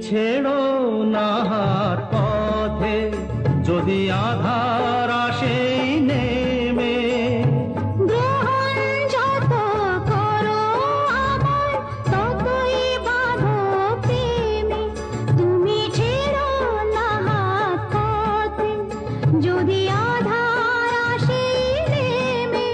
ছেড়ো না হাত পথে, যদি আধার আসে নেমে। গ্রহণ যত করো আমার, ততই বাঁধো প্রেমে। তুমি ছেড়ো না হাত পথে, যদি আধার আসে নেমে।